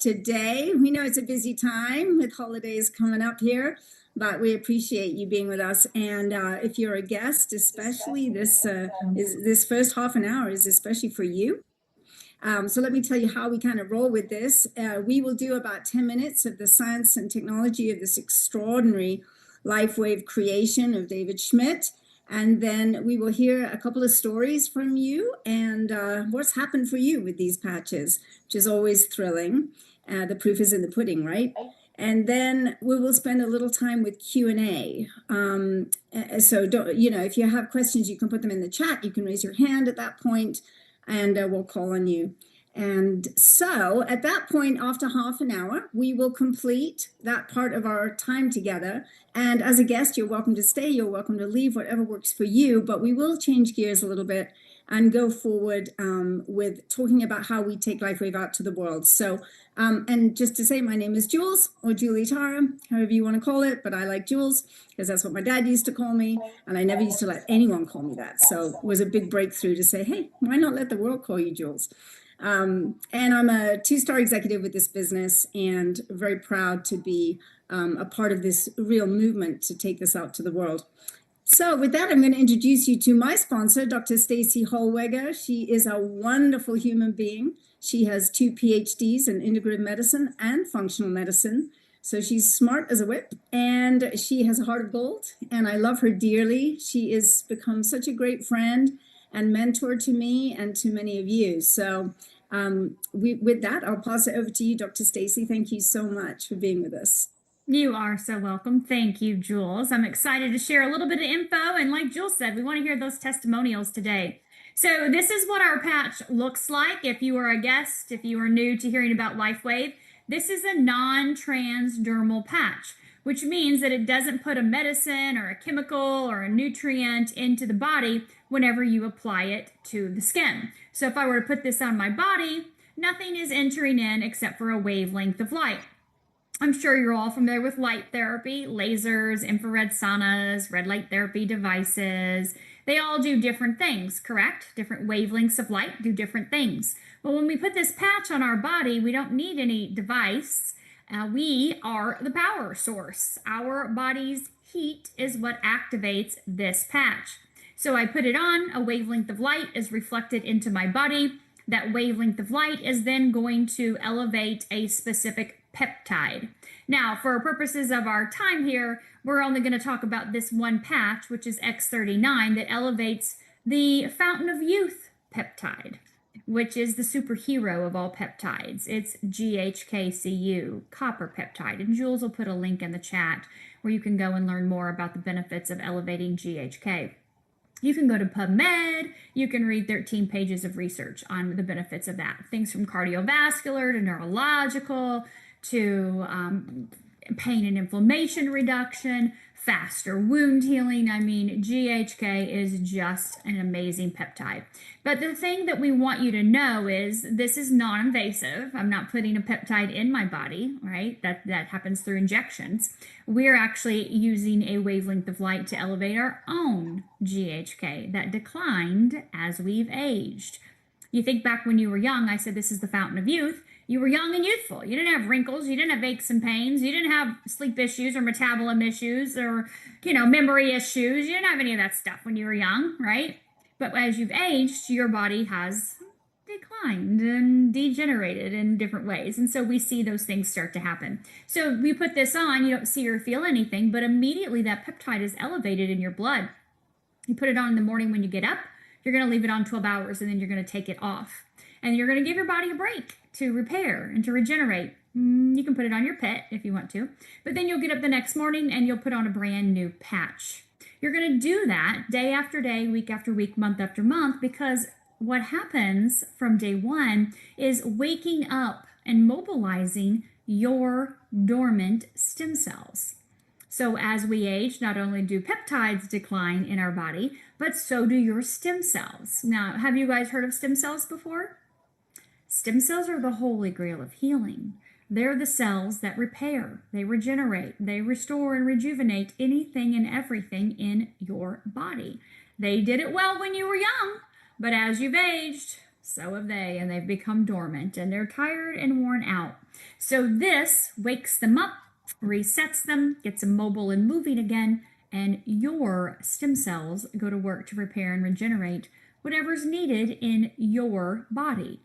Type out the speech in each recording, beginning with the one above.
today. We know it's a busy time with holidays coming up here, but we appreciate you being with us. And if you're a guest, especially this first half an hour is especially for you. So let me tell you how we kind of roll with this. We will do about 10 minutes of the science and technology of this extraordinary LifeWave creation of David Schmidt. And then we will hear a couple of stories from you and what's happened for you with these patches, which is always thrilling. The proof is in the pudding, right? And then we will spend a little time with Q&A. So don't, if you have questions, you can put them in the chat. You can raise your hand at that point and we'll call on you. And so at that point, after half an hour, we will complete that part of our time together. And as a guest, you're welcome to stay, you're welcome to leave, whatever works for you. But we will change gears a little bit and go forward with talking about how we take LifeWave out to the world. So, and just to say, my name is Jules, or Julie Tara, however you want to call it, but I like Jules because that's what my dad used to call me, and I never used to let anyone call me that. So it was a big breakthrough to say, hey, why not let the world call you Jules? And I'm a 2-star executive with this business and very proud to be a part of this real movement to take this out to the world. So with that, I'm going to introduce you to my sponsor, Dr. Staci Holweger. She is a wonderful human being. She has 2 PhDs in integrative medicine and functional medicine. So she's smart as a whip and she has a heart of gold and I love her dearly. She has become such a great friend and mentor to me and to many of you. So with that, I'll pass it over to you, Dr. Staci. Thank you so much for being with us. You are so welcome. Thank you, Jules. I'm excited to share a little bit of info. And like Jules said, we want to hear those testimonials today. So this is what our patch looks like. If you are a guest, if you are new to hearing about LifeWave, this is a non-transdermal patch, which means that it doesn't put a medicine or a chemical or a nutrient into the body whenever you apply it to the skin. So if I were to put this on my body, nothing is entering in except for a wavelength of light. I'm sure you're all familiar with light therapy, lasers, infrared saunas, red light therapy devices. They all do different things, correct? Different wavelengths of light do different things. But when we put this patch on our body, we don't need any device. We are the power source. Our body's heat is what activates this patch. So I put it on, a wavelength of light is reflected into my body. That wavelength of light is then going to elevate a specific peptide. Now, for purposes of our time here, we're only going to talk about this one patch, which is X39, that elevates the fountain of youth peptide, which is the superhero of all peptides. It's GHKCU, copper peptide. And Jules will put a link in the chat where you can go and learn more about the benefits of elevating GHK. You can go to PubMed, you can read 13 pages of research on the benefits of that. Things from cardiovascular to neurological to pain and inflammation reduction, faster wound healing. I mean, GHK is just an amazing peptide. But the thing that we want you to know is this is non-invasive. I'm not putting a peptide in my body, right? That happens through injections. We're actually using a wavelength of light to elevate our own GHK that declined as we've aged. You think back when you were young, I said this is the fountain of youth. You were young and youthful. You didn't have wrinkles. You didn't have aches and pains. You didn't have sleep issues or metabolism issues or, memory issues. You didn't have any of that stuff when you were young, right? But as you've aged, your body has declined and degenerated in different ways. And so we see those things start to happen. So we put this on, you don't see or feel anything, but immediately that peptide is elevated in your blood. You put it on in the morning when you get up, you're going to leave it on 12 hours and then you're going to take it off. And you're going to give your body a break to repair and to regenerate. You can put it on your pet if you want to, but then you'll get up the next morning and you'll put on a brand new patch. You're going to do that day after day, week after week, month after month, because what happens from day one is waking up and mobilizing your dormant stem cells. So as we age, not only do peptides decline in our body, but so do your stem cells. Now, have you guys heard of stem cells before? Stem cells are the holy grail of healing. They're the cells that repair, they regenerate, they restore and rejuvenate anything and everything in your body. They did it well when you were young, but as you've aged, So have they, and they've become dormant, and they're tired and worn out. So this wakes them up, resets them, gets them mobile and moving again, and your stem cells go to work to repair and regenerate whatever's needed in your body.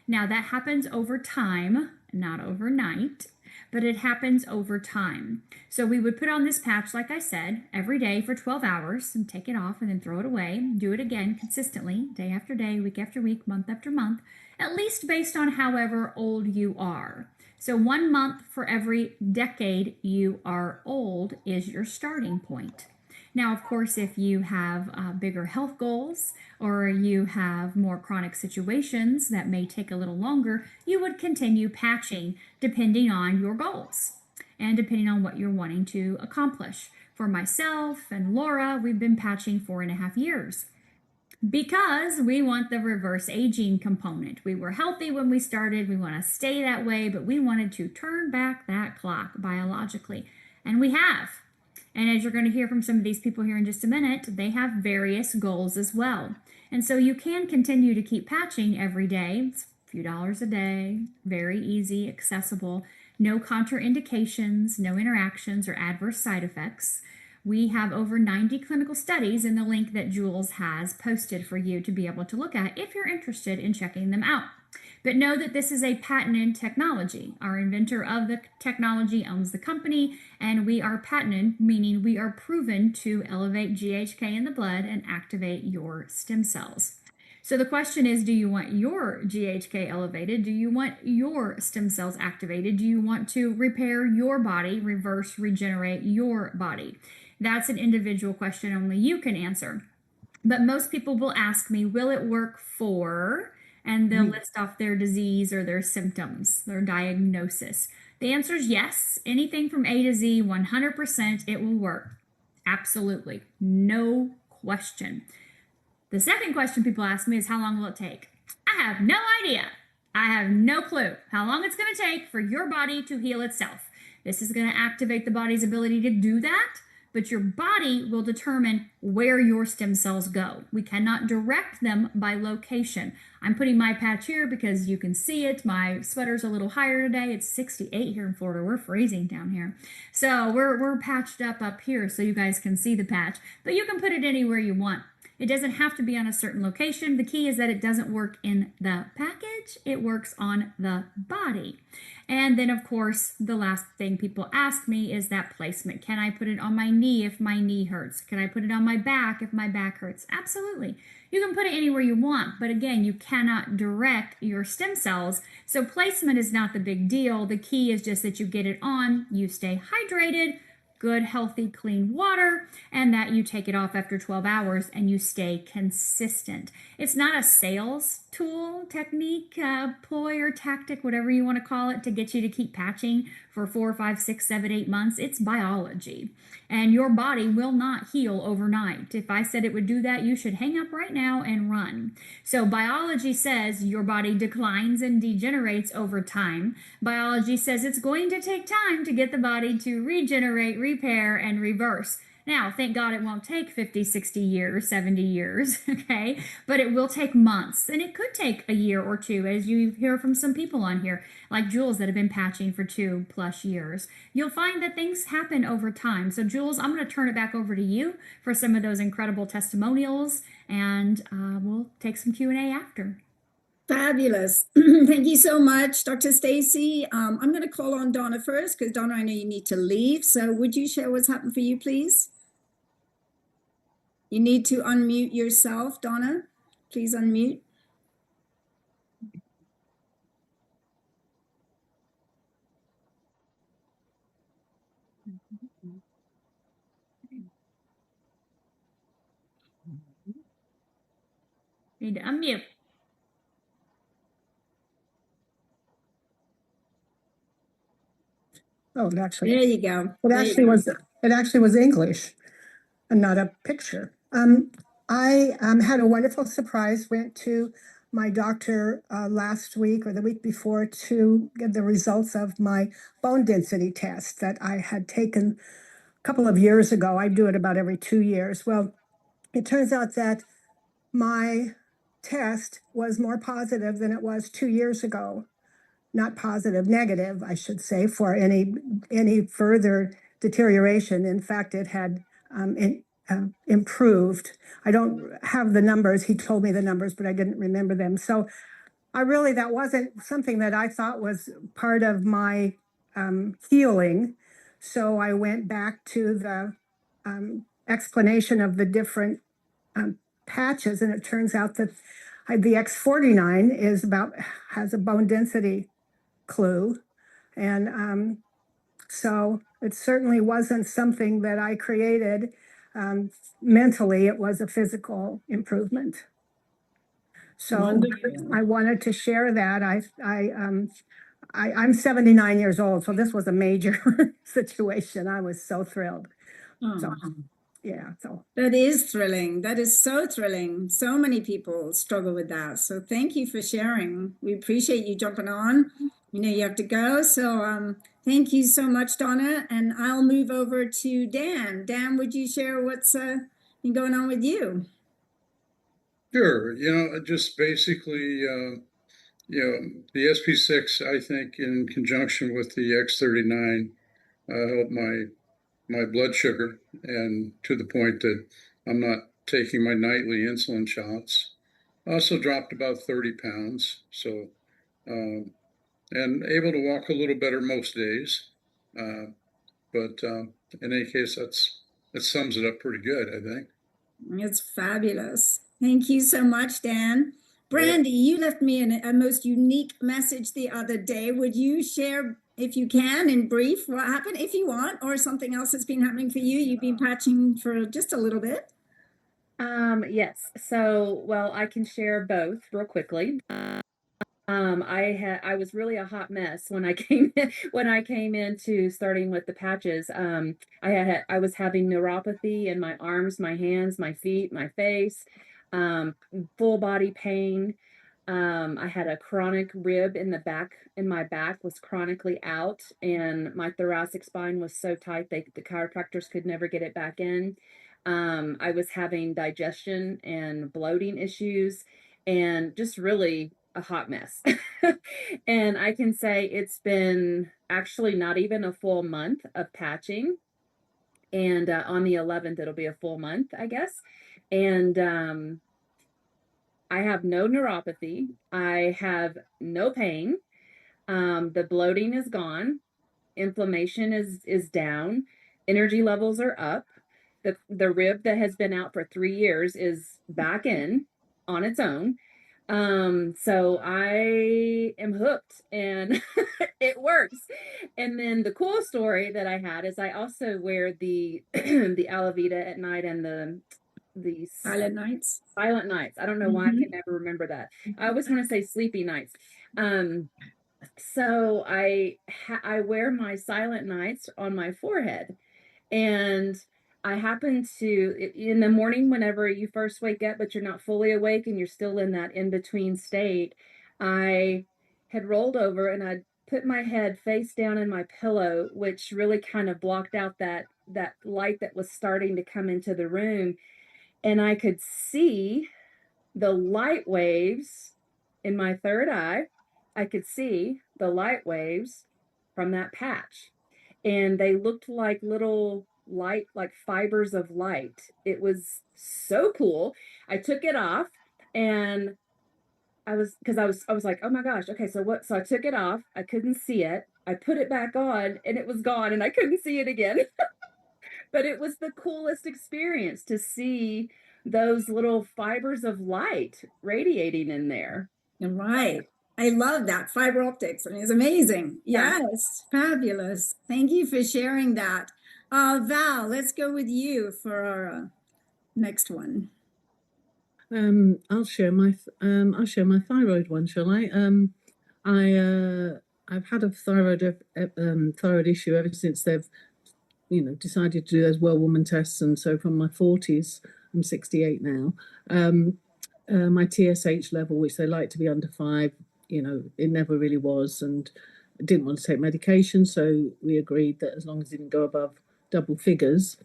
Now, that happens over time, not overnight, but it happens over time. So we would put on this patch, like I said, every day for 12 hours and take it off and then throw it away. Do it again consistently, day after day, week after week, month after month, at least based on however old you are. So 1 month for every decade you are old is your starting point. Now, of course, if you have bigger health goals or you have more chronic situations that may take a little longer, you would continue patching depending on your goals and depending on what you're wanting to accomplish. For myself and Laura, we've been patching 4.5 years because we want the reverse aging component. We were healthy when we started. We want to stay that way, but we wanted to turn back that clock biologically, and we have. And as you're going to hear from some of these people here in just a minute, they have various goals as well. And so you can continue to keep patching every day. It's a few dollars a day, very easy, accessible, no contraindications, no interactions or adverse side effects. We have over 90 clinical studies in the link that Jules has posted for you to be able to look at if you're interested in checking them out. But know that this is a patented technology. Our inventor of the technology owns the company, and we are patented, meaning we are proven to elevate GHK in the blood and activate your stem cells. So the question is, do you want your GHK elevated? Do you want your stem cells activated? Do you want to repair your body, reverse, regenerate your body? That's an individual question only you can answer. But most people will ask me, will it work for... and they'll list off their disease or their symptoms, their diagnosis. The answer is yes. Anything from A to Z, 100%, it will work. Absolutely. No question. The second question people ask me is, how long will it take? I have no idea. I have no clue how long it's going to take for your body to heal itself. This is going to activate the body's ability to do that, but your body will determine where your stem cells go. We cannot direct them by location. I'm putting my patch here because you can see it. My sweater's a little higher today. It's 68 here in Florida. We're freezing down here. So we're patched up here so you guys can see the patch, but you can put it anywhere you want. It doesn't have to be on a certain location. The key is that it doesn't work in the package. It works on the body. And then, of course, the last thing people ask me is that placement. Can I put it on my knee if my knee hurts? Can I put it on my back if my back hurts? Absolutely. You can put it anywhere you want, but again, you cannot direct your stem cells. So placement is not the big deal. The key is just that you get it on, you stay hydrated, good, healthy, clean water, and that you take it off after 12 hours and you stay consistent. It's not a sales tool, technique, ploy, or tactic, whatever you want to call it, to get you to keep patching for 4, 5, 6, 7, 8 months. It's biology. And your body will not heal overnight. If I said it would do that, you should hang up right now and run. So biology says your body declines and degenerates over time. Biology says it's going to take time to get the body to regenerate, repair, and reverse. Now, thank God it won't take 50, 60 years, 70 years, okay? But it will take months, and it could take a year or two, as you hear from some people on here, like Jules, that have been patching for 2+ years. You'll find that things happen over time. So, Jules, I'm going to turn it back over to you for some of those incredible testimonials, and we'll take some Q&A after. Fabulous. Thank you so much, Dr. Staci. I'm going to call on Donna first because, Donna, I know you need to leave. So would you share what's happened for you, please? You need to unmute yourself, Donna. Please unmute. Need to unmute. Oh, it actually, There you go. it actually was English and not a picture. I had a wonderful surprise, went to my doctor last week or the week before to get the results of my bone density test that I had taken a couple of years ago. I do it about every 2 years. Well, it turns out that my test was more positive than it was 2 years ago. Not positive, negative, I should say, for any further deterioration. In fact, it had improved. I don't have the numbers. He told me the numbers, but I didn't remember them. So that wasn't something that I thought was part of my healing. So I went back to the explanation of the different patches, and it turns out that the X49 has a bone density clue. And so it certainly wasn't something that I created mentally. It was a physical improvement. So Wonderful. I wanted to share that. I'm 79 years old, so this was a major situation. I was so thrilled. So, yeah, so that is thrilling. That is so thrilling. So many people struggle with that. So thank you for sharing. We appreciate you jumping on. You know you have to go. So thank you so much, Donna. And I'll move over to Dan. Dan, would you share what's been going on with you? Sure. Just basically, the SP6, I think, in conjunction with the X39, helped my blood sugar, and to the point that I'm not taking my nightly insulin shots. I also dropped about 30 pounds, so and able to walk a little better most days. But in any case, that sums it up pretty good, I think. It's fabulous. Thank you so much, Dan. Brandy, you left me a most unique message the other day. Would you share, if you can, in brief, what happened, if you want, or something else that's been happening for you? You've been patching for just a little bit. Yes. So, well, I can share both real quickly. I was really a hot mess when I came into starting with the patches. I was having neuropathy in my arms, my hands, my feet, my face, full body pain. I had a chronic rib in my back was chronically out, and my thoracic spine was so tight the chiropractors could never get it back in. I was having digestion and bloating issues, and just really a hot mess. And I can say it's been actually not even a full month of patching. And on the 11th, it'll be a full month, I guess. And I have no neuropathy. I have no pain. The bloating is gone. Inflammation is down. Energy levels are up. The rib that has been out for 3 years is back in on its own. So I am hooked, and it works. And then the cool story that I had is I also wear the the Alavita at night and the Silent nights. Silent nights. I don't know why I can never remember that. I always want to say sleepy nights. So I wear my silent nights on my forehead, and I happen to, in the morning, whenever you first wake up, but you're not fully awake and you're still in that in-between state, I had rolled over and I put my head face down in my pillow, which really kind of blocked out that light that was starting to come into the room. And I could see the light waves in my third eye. I could see the light waves from that patch, and they looked like little light, like fibers of light. It was so cool. I took it off, and I was like, oh my gosh, okay, so what? So I took it off. I couldn't see it. I put it back on, and it was gone, and I couldn't see it again. But it was the coolest experience to see those little fibers of light radiating in there. Right. I love that. Fiber optics. I mean, it's amazing. Yeah. Yes. Fabulous. Thank you for sharing that. Val, let's go with you for our next one. I'll share my thyroid one, shall I? I've had a thyroid issue ever since they've decided to do those well woman tests, and so from my 40s, I'm 68 now. My TSH level, which they like to be under 5, it never really was, and I didn't want to take medication, so we agreed that as long as it didn't go above double figures,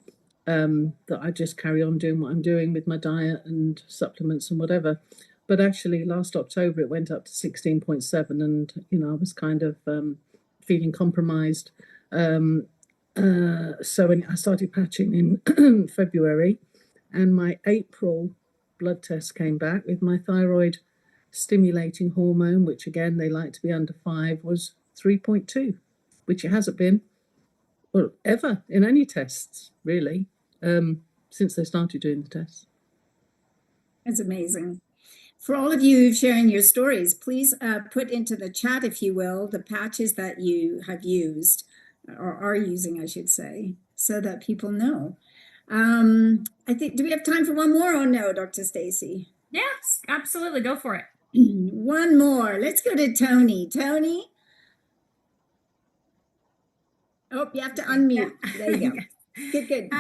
that I just carry on doing what I'm doing with my diet and supplements and whatever. But actually, last October it went up to 16.7, and I was kind of feeling compromised. So when I started patching in February, and my April blood test came back with my thyroid stimulating hormone, which again they like to be under 5, was 3.2, which it hasn't been ever in any tests really since they started doing the tests. That's amazing. For all of you sharing your stories, please put into the chat, if you will, the patches that you have used, or are using, I should say, so that people know. I think, do we have time for one more or no, Dr. Staci? Yes, absolutely. Go for it. One more. Let's go to Tony. Tony? Oh, you have to unmute. There you go. Good.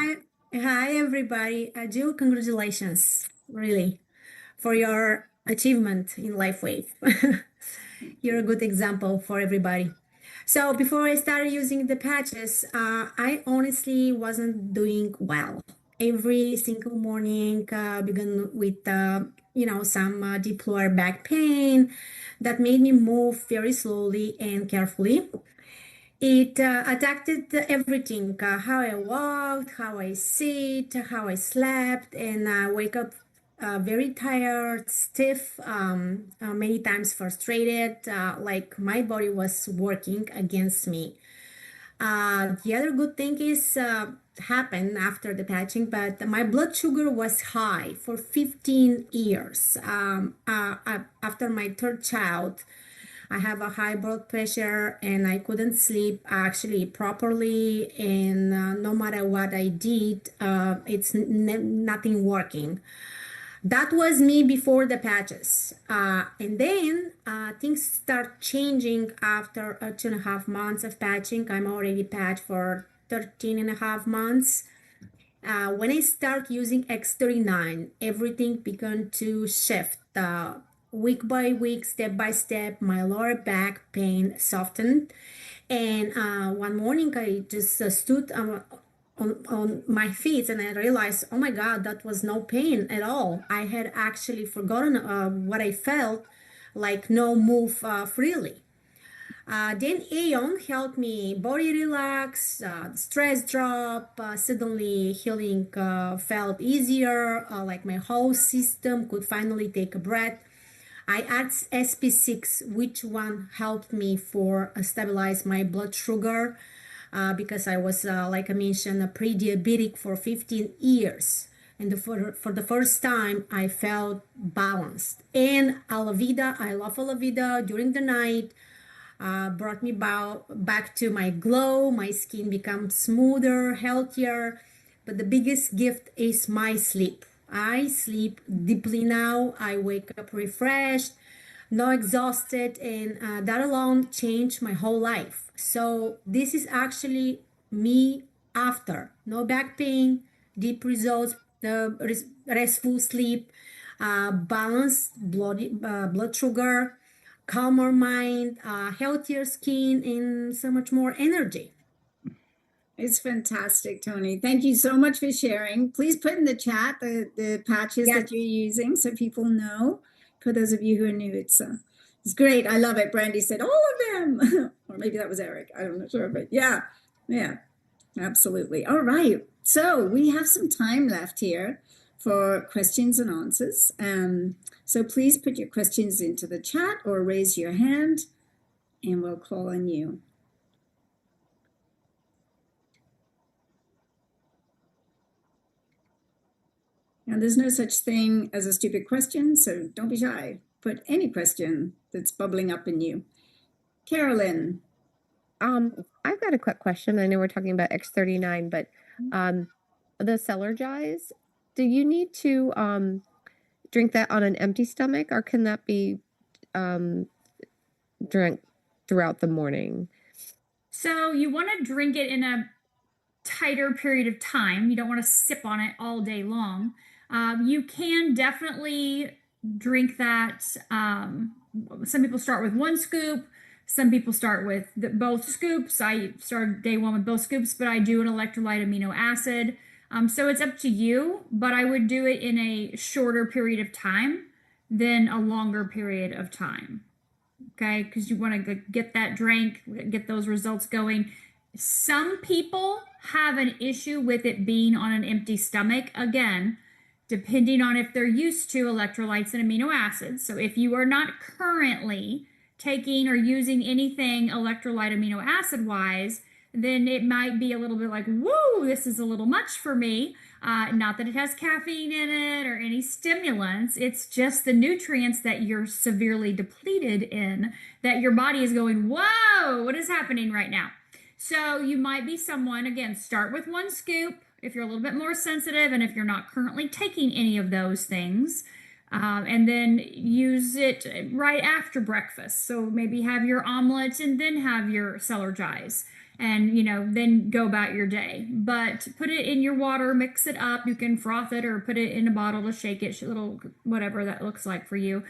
Hi, everybody. Jill, congratulations, really, for your achievement in LifeWave. You're a good example for everybody. So before I started using the patches, I honestly wasn't doing well. Every single morning began with, some deep lower back pain that made me move very slowly and carefully. It attacked everything, how I walked, how I sit, how I slept, and I wake up very tired, stiff, many times frustrated, like my body was working against me. The other good thing is happened after the patching, but my blood sugar was high for 15 years. After my third child, I have a high blood pressure and I couldn't sleep actually properly, and no matter what I did, it's nothing working. That was me before the patches. And then things start changing after 2.5 months of patching. I'm already patched for 13.5 months. When I start using X39, everything began to shift. Week by week, step by step, my lower back pain softened. And one morning I just stood on my feet and I realized, oh my God, that was no pain at all. I had actually forgotten what I felt, like no move freely. Then Aeon helped me body relax, stress drop, suddenly healing felt easier, like my whole system could finally take a breath. I asked SP6 which one helped me for stabilize my blood sugar, because I was, like I mentioned, pre-diabetic for 15 years. And for the first time, I felt balanced. And Alavida, I love Alavida during the night, brought me back to my glow. My skin becomes smoother, healthier. But the biggest gift is my sleep. I sleep deeply now. I wake up refreshed, not exhausted, and that alone changed my whole life. So this is actually me after. No back pain, deep results, restful sleep, balanced blood sugar, calmer mind, healthier skin, and so much more energy. It's fantastic, Tony. Thank you so much for sharing. Please put in the chat the patches that you're using so people know. For those of you who are new, it's great. I love it. Brandy said all of them. Or maybe that was Eric. I'm not sure, but yeah, absolutely. All right. So we have some time left here for questions and answers. So please put your questions into the chat or raise your hand and we'll call on you. Now, there's no such thing as a stupid question, so don't be shy. Put any question that's bubbling up in you. Carolyn. I've got a quick question. I know we're talking about X39, but the Celergize, do you need to drink that on an empty stomach, or can that be drank throughout the morning? So you want to drink it in a tighter period of time. You don't want to sip on it all day long. You can definitely drink that. Some people start with 1 scoop. Some people start with both scoops. I started day 1 with both scoops, but I do an electrolyte amino acid. So it's up to you, but I would do it in a shorter period of time than a longer period of time. Okay, because you want to get that drink, get those results going. Some people have an issue with it being on an empty stomach. Again, depending on if they're used to electrolytes and amino acids. So if you are not currently taking or using anything electrolyte amino acid wise, then it might be a little bit like, whoa, this is a little much for me. Not that it has caffeine in it or any stimulants. It's just the nutrients that you're severely depleted in that your body is going, whoa, what is happening right now? So you might be someone, again, start with 1 scoop if you're a little bit more sensitive and if you're not currently taking any of those things. And then use it right after breakfast. So maybe have your omelet and then have your Celergize. And, then go about your day. But put it in your water, mix it up. You can froth it or put it in a bottle to shake it, little whatever that looks like for you.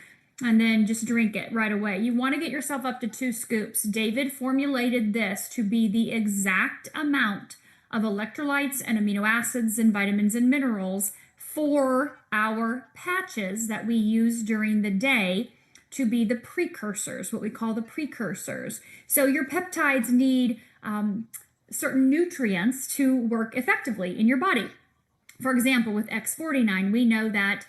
And then just drink it right away. You want to get yourself up to 2 scoops. David formulated this to be the exact amount of electrolytes and amino acids and vitamins and minerals for our patches that we use during the day to be the precursors, what we call the precursors. So your peptides need certain nutrients to work effectively in your body. For example, with X49, we know that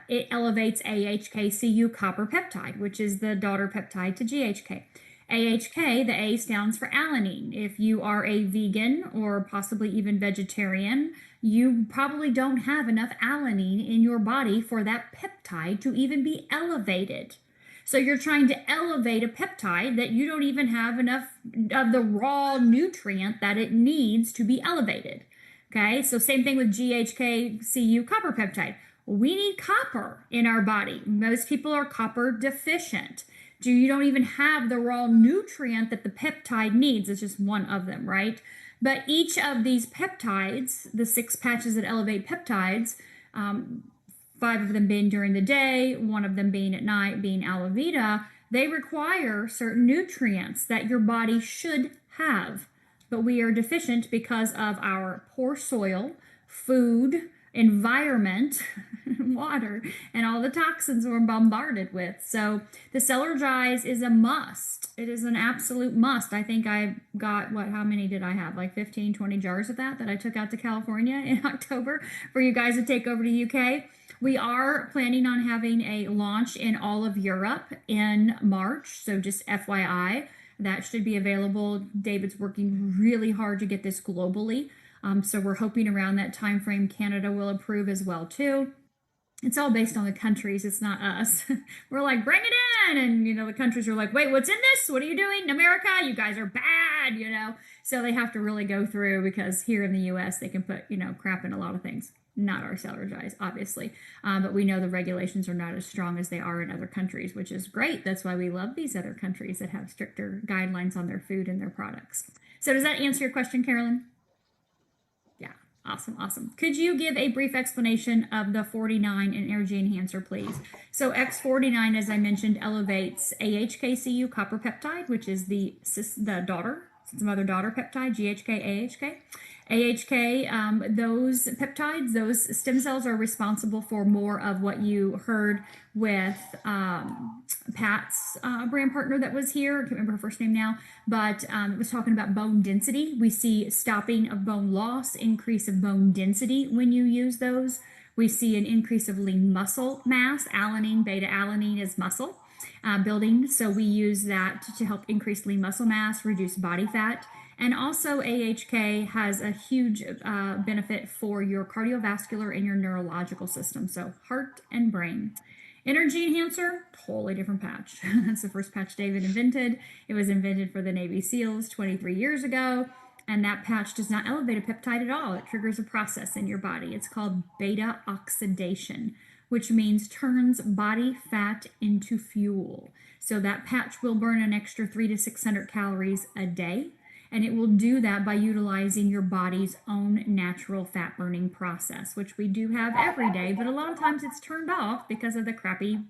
it elevates AHK-CU copper peptide, which is the daughter peptide to GHK. AHK, the A stands for alanine. If you are a vegan or possibly even vegetarian, you probably don't have enough alanine in your body for that peptide to even be elevated. So you're trying to elevate a peptide that you don't even have enough of the raw nutrient that it needs to be elevated. Okay, so same thing with GHK-CU copper peptide. We need copper in our body. Most people are copper deficient. You don't even have the raw nutrient that the peptide needs. It's just one of them, right? But each of these peptides, the 6 patches that elevate peptides, 5 of them being during the day, 1 of them being at night, being Alavita, they require certain nutrients that your body should have. But we are deficient because of our poor soil, food, environment, water, and all the toxins we're bombarded with. So the Celergize is a must. It is an absolute must. I think I got, how many did I have? Like 15, 20 jars of that I took out to California in October for you guys to take over to UK. We are planning on having a launch in all of Europe in March. So just FYI, that should be available. David's working really hard to get this globally. So we're hoping around that time frame Canada will approve as well too. It's all based on the countries. It's not us. We're like, bring it in. And, the countries are like, wait, what's in this? What are you doing? America, you guys are bad, So they have to really go through because here in the U.S. they can put, crap in a lot of things. Not our Celergize, obviously. But we know the regulations are not as strong as they are in other countries, which is great. That's why we love these other countries that have stricter guidelines on their food and their products. So does that answer your question, Carolyn? Awesome. Could you give a brief explanation of the 49 and energy enhancer, please? So X49, as I mentioned, elevates AHK-CU copper peptide, which is the mother daughter peptide, GHK, AHK. AHK, those peptides, those stem cells are responsible for more of what you heard with Pat's brand partner that was here. I can't remember her first name now, but it was talking about bone density. We see stopping of bone loss, increase of bone density when you use those. We see an increase of lean muscle mass. Alanine, beta-alanine is muscle building. So we use that to help increase lean muscle mass, reduce body fat. And also AHK has a huge benefit for your cardiovascular and your neurological system. So heart and brain. Energy enhancer, totally different patch. That's the first patch David invented. It was invented for the Navy SEALs 23 years ago. And that patch does not elevate a peptide at all. It triggers a process in your body. It's called beta oxidation, which means turns body fat into fuel. So that patch will burn an extra 300 to 600 calories a day. And it will do that by utilizing your body's own natural fat burning process, which we do have every day, but a lot of times it's turned off because of the crappy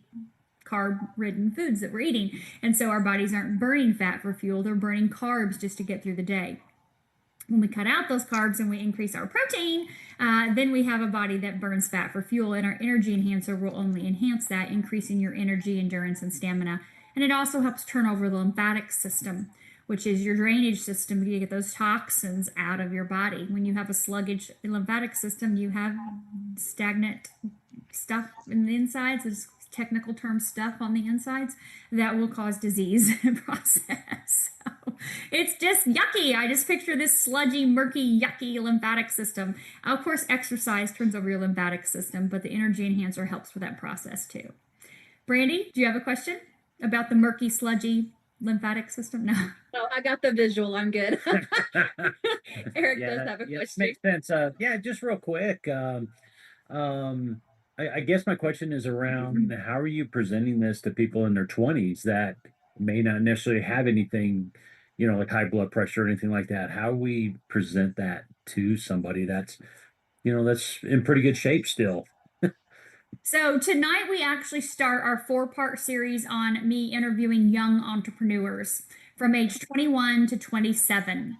carb-ridden foods that we're eating. And so our bodies aren't burning fat for fuel, they're burning carbs just to get through the day. when we cut out those carbs and we increase our protein, then we have a body that burns fat for fuel, and our energy enhancer will only enhance that, increasing your energy, endurance, and stamina. And it also helps turn over the lymphatic system, which is your drainage system to get those toxins out of your body. When you have a sluggish lymphatic system, you have stagnant stuff in the insides. There's technical term stuff on the insides that will cause disease process. So it's just yucky. I just picture this sludgy, murky, yucky lymphatic system. Of course, exercise turns over your lymphatic system, but the energy enhancer helps with that process too. Brandy, do you have a question about the murky, sludgy lymphatic system? No. No, I got the visual. I'm good. Eric does have a question. Makes sense. Yeah, just real quick. I guess my question is around how are you presenting this to people in their 20s that may not necessarily have anything, like high blood pressure or anything like that? How we present that to somebody that's, that's in pretty good shape still? So tonight we actually start our 4-part series on me interviewing young entrepreneurs from age 21 to 27.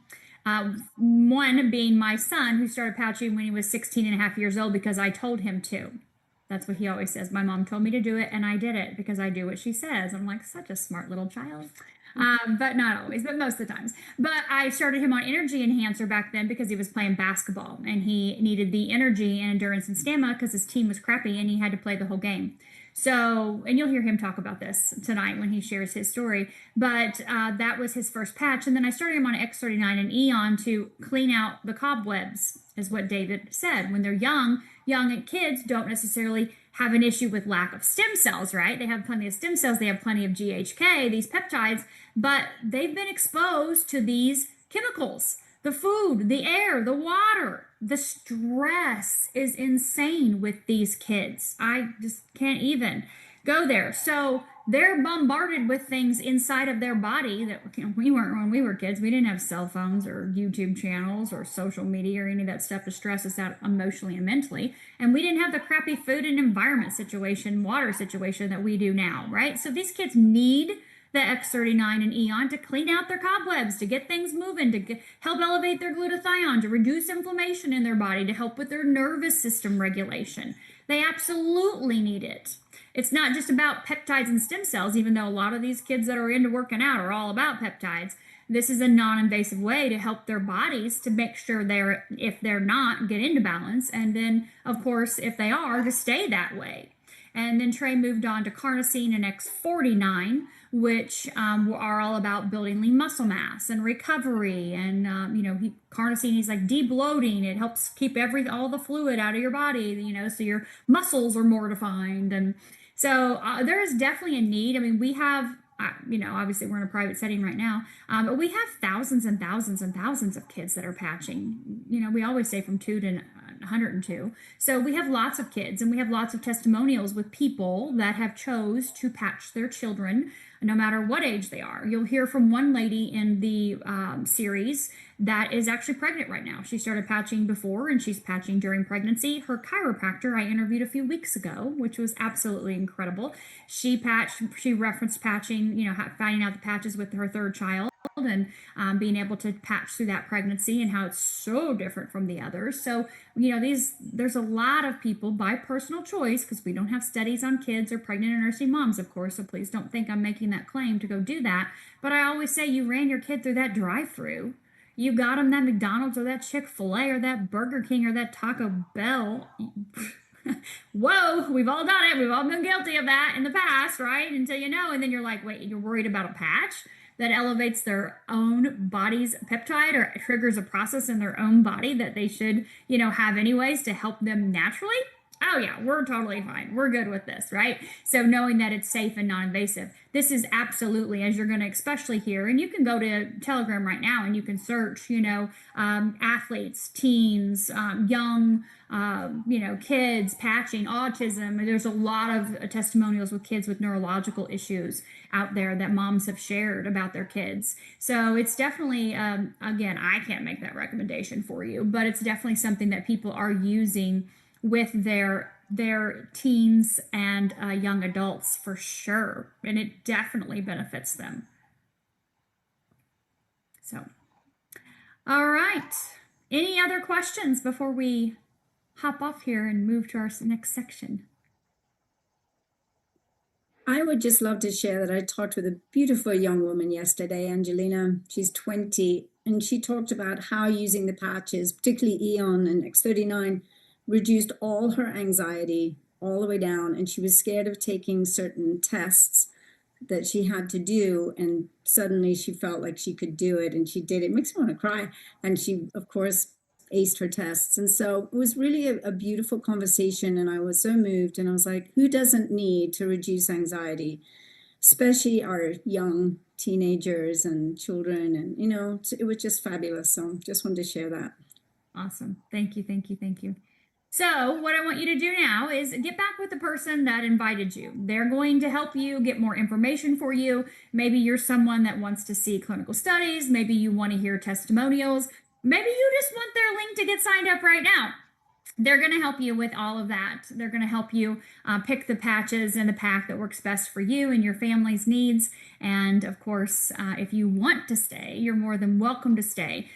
One being my son, who started patching when he was 16 and a half years old because I told him to. That's what he always says. My mom told me to do it, and I did it because I do what she says. I'm like, such a smart little child. But not always, but most of the times. But I started him on energy enhancer back then because he was playing basketball, and he needed the energy and endurance and stamina because his team was crappy and he had to play the whole game. So, and you'll hear him talk about this tonight when he shares his story, but that was his first patch. And then I started him on X39 and Eon to clean out the cobwebs, is what David said. When they're young kids don't necessarily have an issue with lack of stem cells, right? They have plenty of stem cells, they have plenty of GHK, these peptides, but they've been exposed to these chemicals. The food, the air, the water, the stress is insane with these kids. I just can't even go there. So they're bombarded with things inside of their body that we weren't when we were kids. We didn't have cell phones or YouTube channels or social media or any of that stuff to stress us out emotionally and mentally. And we didn't have the crappy food and environment situation, water situation that we do now, right? So these kids need the X39 and Eon to clean out their cobwebs, to get things moving, to help elevate their glutathione, to reduce inflammation in their body, to help with their nervous system regulation. They absolutely need it. It's not just about peptides and stem cells, even though a lot of these kids that are into working out are all about peptides. This is a non-invasive way to help their bodies to make sure if they're not, get into balance. And then, of course, if they are, to stay that way. And then Trey moved on to carnosine and X49, which are all about building lean muscle mass and recovery. And, carnosine is like debloating. It helps keep all the fluid out of your body, so your muscles are more defined. And so there is definitely a need. I mean, we have, obviously we're in a private setting right now, but we have thousands and thousands and thousands of kids that are patching. We always say from 2 to 102. So we have lots of kids, and we have lots of testimonials with people that have chose to patch their children, no matter what age they are. You'll hear from one lady in the series that is actually pregnant right now. She started patching before, and she's patching during pregnancy. Her chiropractor I interviewed a few weeks ago, which was absolutely incredible. She referenced patching, finding out the patches with her third child, and being able to patch through that pregnancy and how it's so different from the others. So, there's a lot of people by personal choice, because we don't have studies on kids or pregnant and nursing moms, of course, so please don't think I'm making that claim to go do that. But I always say, you ran your kid through that drive-through. You got them that McDonald's or that Chick-fil-A or that Burger King or that Taco Bell. Whoa, we've all done it. We've all been guilty of that in the past, right? Until and then you're like, wait, you're worried about a patch that elevates their own body's peptide or triggers a process in their own body that they should, have anyways to help them naturally? Oh yeah, we're totally fine. We're good with this, right? So knowing that it's safe and non-invasive, this is absolutely, as you're going to especially hear, and you can go to Telegram right now and you can search, athletes, teens, young, kids, patching, autism. There's a lot of testimonials with kids with neurological issues out there that moms have shared about their kids. So it's definitely, again, I can't make that recommendation for you, but it's definitely something that people are using with their teens and young adults for sure, and it definitely benefits them. So All right. Any other questions before we hop off here and move to our next section? I would just love to share that I talked with a beautiful young woman yesterday, Angelina. She's 20, and she talked about how using the patches, particularly Eon and X39, reduced all her anxiety all the way down, and she was scared of taking certain tests that she had to do, and suddenly she felt like she could do it, and she did. It makes me want to cry. And she, of course, aced her tests. And so it was really a beautiful conversation, and I was so moved, and I was like, who doesn't need to reduce anxiety, especially our young teenagers and children? And, you know, it was just fabulous. So just wanted to share that. Awesome. Thank you, thank you, thank you. So what I want you to do now is get back with the person that invited you. They're going to help you get more information for you. Maybe you're someone that wants to see clinical studies. Maybe you want to hear testimonials. Maybe you just want their link to get signed up right now. They're going to help you with all of that. They're going to help you pick the patches and the pack that works best for you and your family's needs. And of course, if you want to stay, you're more than welcome to stay.